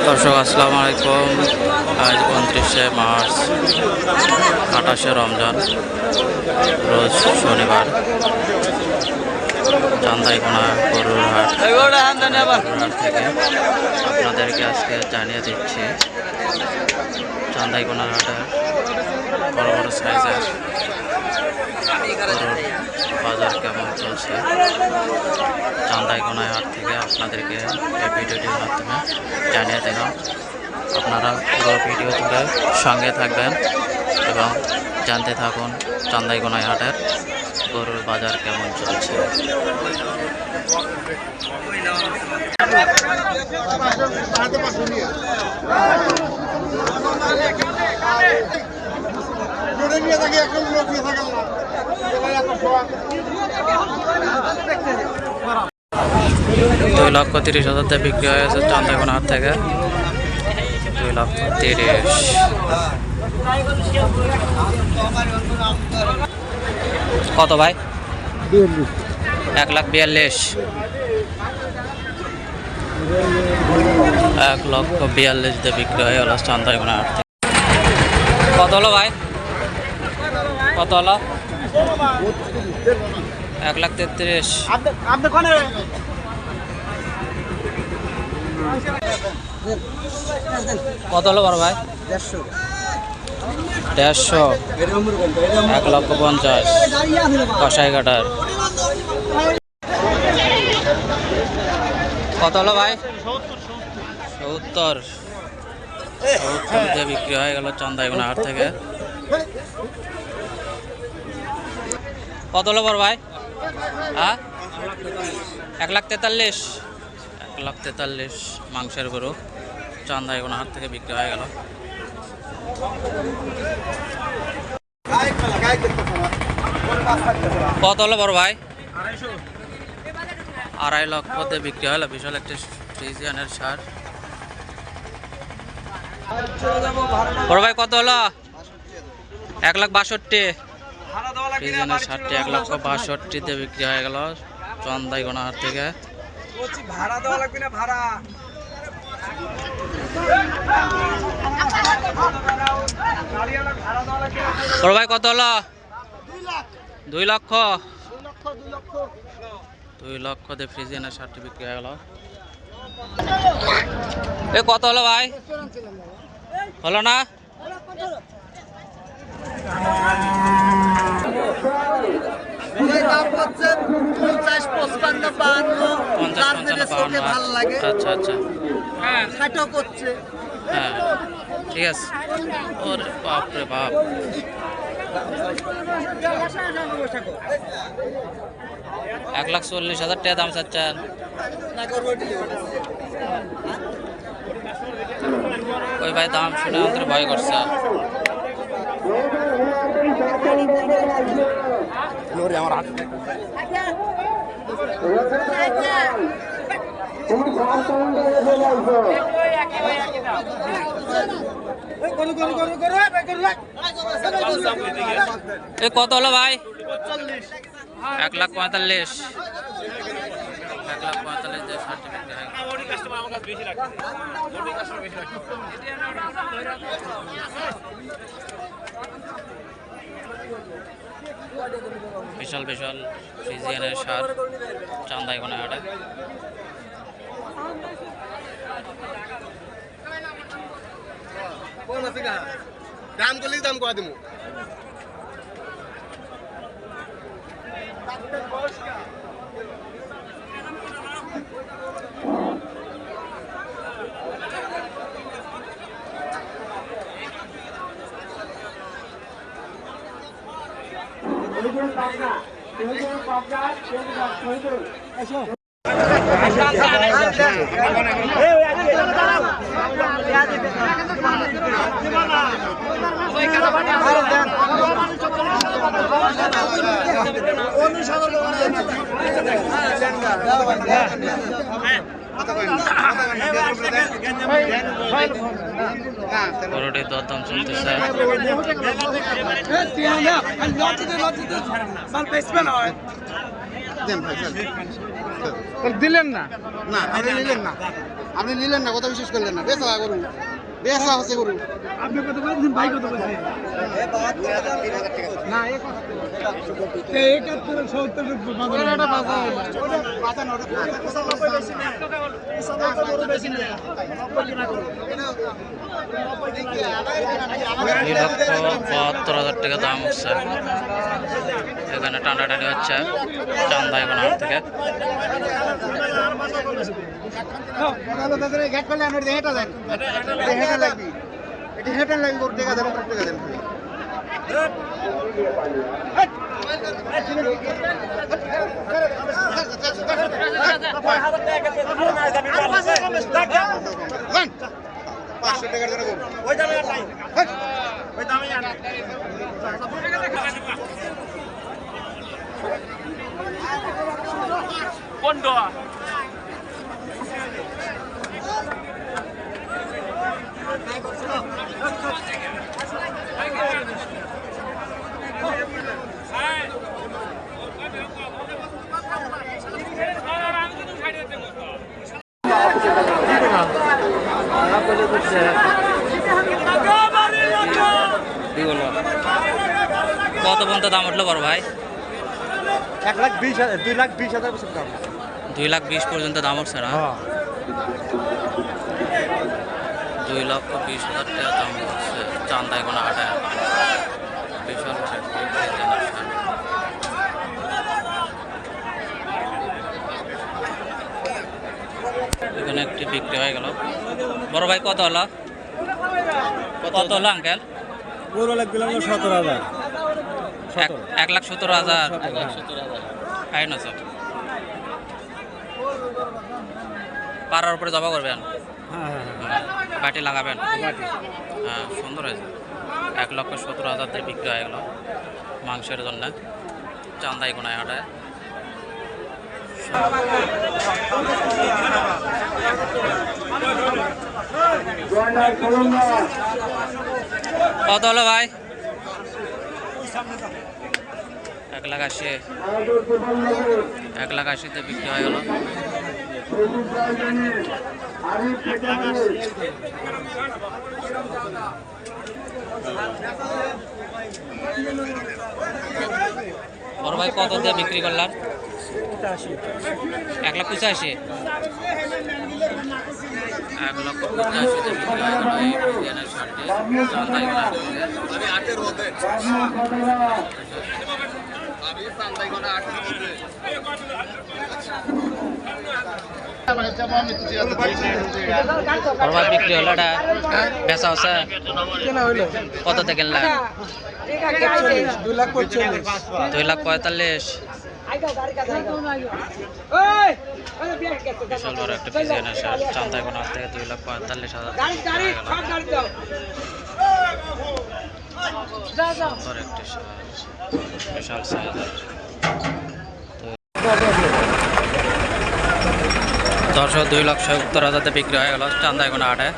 দর্শক আসসালামু আলাইকুম। আজ 29শে মার্চ 28শে রমজান, রোজ শনিবার। চান্দাইকোনা গরুর হাট থেকে আপনাদেরকে আজকে জানিয়ে দিচ্ছি চান্দাইকোনার হাটের বড় বড় সাইজের গরুর বাজার কেমন চলছে। চান্দাইকোনা হাট থেকে আপনাদেরকে এই ভিডিওটির মাধ্যমে জানিয়ে দিলাম। আপনারা পুরো ভিডিও জুড়ে সঙ্গে থাকবেন এবং জানতে থাকুন চান্দাইকোনা হাটের গরুর বাজার কেমন চলছে। দুই লক্ষ 30,000 বিক্রি হয়েছে চান্দাইকোনা হাট থেকে। 2,30,000। কত ভাই? 1,42,000। 1,42,000 দিয়ে বিক্রি হয়ে গেল চান্দাইকোনা হাট থেকে। কত হলো ভাই? কত হলো? 1,33,000। কত হলো বড় ভাই? 150। 1,50,000 কষাই কাটার। কত হলো ভাই? 70 দিয়ে বিক্রি হয়ে গেল চান্দাইকোনা হাট থেকে। কত হলো বড় ভাই? হ্যাঁ, 1,43,000। 1,43,000 মাংসের গরু চান্দাইকোনা হাট থেকে বিক্রি হয়ে গেল। কত হলো বড় ভাই? 2.5 লক্ষতে বিক্রি হলো বিশাল একটি ফ্রিজিয়ানের সার। বড় ভাই কত হলো? 1,62,000। ফ্রিজিয়ানের সারটি 1,62,000 বিক্রি হয়ে গেল চান্দাইকোনা হাট থেকে। ভাড়া দেওয়া লাগবে না, ভাড়া। বড় ভাই কত হলো? 2 লক্ষ। 2 লক্ষ দিয়ে ফ্রিজিয়ানের সারটি বিক্রি হয়ে গেল। এ কত হলো ভাই? হলো না? আচ্ছা আচ্ছা, হ্যাঁ ঠিক আছে। ওরে বাপ রে বাপ, 1,40,000 টাকা দাম চাচ্ছেন। ওই ভাই দাম শুনে আমাদের ভয় করছে। কত হলো ভাই? 1,45,000। 1,45,000 দিয়ে বিশাল বিশাল ফ্রিজিয়ানের সার চান্দাইকোনা হাটে। দাম করলেই দাম করা দিব। গরুটির দরদাম চলতেছে। দিলেন না, না নিলেন না। আপনি নিলেন না, কথা বিশেষ করলেন না। বেচা করুন, বেচা হচ্ছে করুন। আপনি কত বলছেন ভাই কত বলছেন না এক 71 70 এটা বাজার বাজার নটা বেশি না, বেশি না, 90 কিনা করুন। 2,72,000 টাকা দাম হচ্ছে। এখানে টানাটানি হচ্ছে চান্দাইগোনা হাট থেকে। গেট করলে আপনি হেঁটে যান, হেঁটে লাগবি, এটি হেঁটে লাগবে, ওর টাকা দেন, ওর টাকা দেন। কত পর্যন্ত দাম উঠলো বড় ভাই? 1,20,000 2,20,000 দাম। 2,20,000 পর্যন্ত দাম উঠছে না? 2,20,000 টাকা দাম উঠছে চান্দাইগোনা হাটে। বিশাল এখানে একটি বিক্রি হয়ে গেল। বড় ভাই কত হলো? কত হলো আঙ্কেল? গরু লাগবে 17,000 1,70,000 খাই না স্যার। পাড়ার উপরে জবা করবেন, বাটি লাগাবেন। হ্যাঁ, সুন্দর হয়েছে। 1,70,000 দিয়ে বিক্রি হয়ে গেল মাংসের জন্য চান্দাইগোনায় হাটে। কত হলো ভাই? 1,80,000 1,80,000 বিক্রি হয়ে গেল। বড় ভাই কত দিয়ে বিক্রি করলাম? 1,85,000 1,85,000 দিয়ে বিক্রি হয়ে গেল এই ডিজাইনের শার্টটি চান্দাইগোনা হাট থেকে। বরবাদ বিক্রি হলো, এটা বেচা হচ্ছে কত থেকে কিনলাম? 2,45,000। বিশাল বড় একটা ডিজাইনের শার্ট চান্দাইগোনা হাট থেকে 2,45,000 সুন্দর একটি শার্ট, বিশাল সাইজের। 2,70,000 বিক্রি হয়ে গেল চান্দাইগোনা হাটে।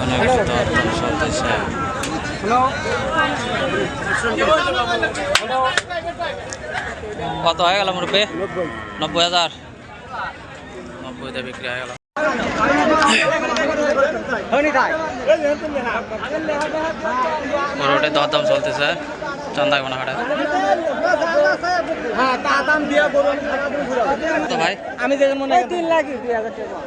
অনেক দরদাম চলতেছে। কত হয়ে গেল মুরব্বী? 90,000 90 বিক্রি হয়ে গেল। গরুটার দরদাম চলতেছে চান্দাইগোনা হাটে। তো ভাই আমি যে মনে হয় 3,02,000 টাকা।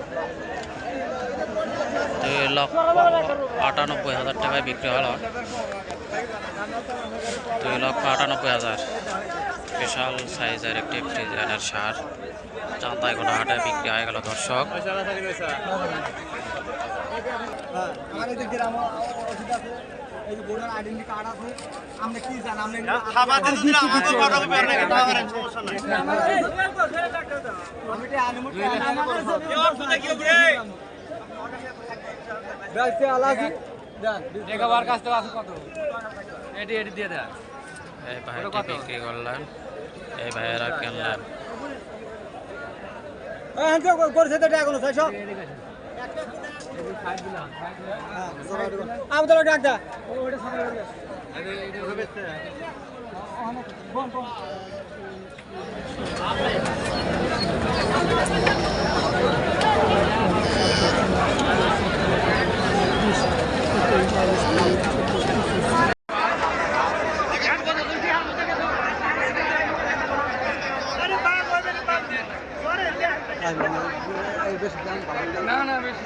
2,98,000 টাকায় বিক্রি হলো। 2,98,000 বিশাল সাইজের একটি ডিজাইনের সার চান্দাইগোনা হাটে বিক্রি হয়ে গেল দর্শক। দেখাবার কাছ থেকে আছে কত এটি দিয়ে দেন এই ভাইটি বিক্রি করলেন, এই ভাইয়েরা কিনলেন। করছে তো টাকা কোনো 600 আমি তো ডাক দা ওটা সামনে না বেশি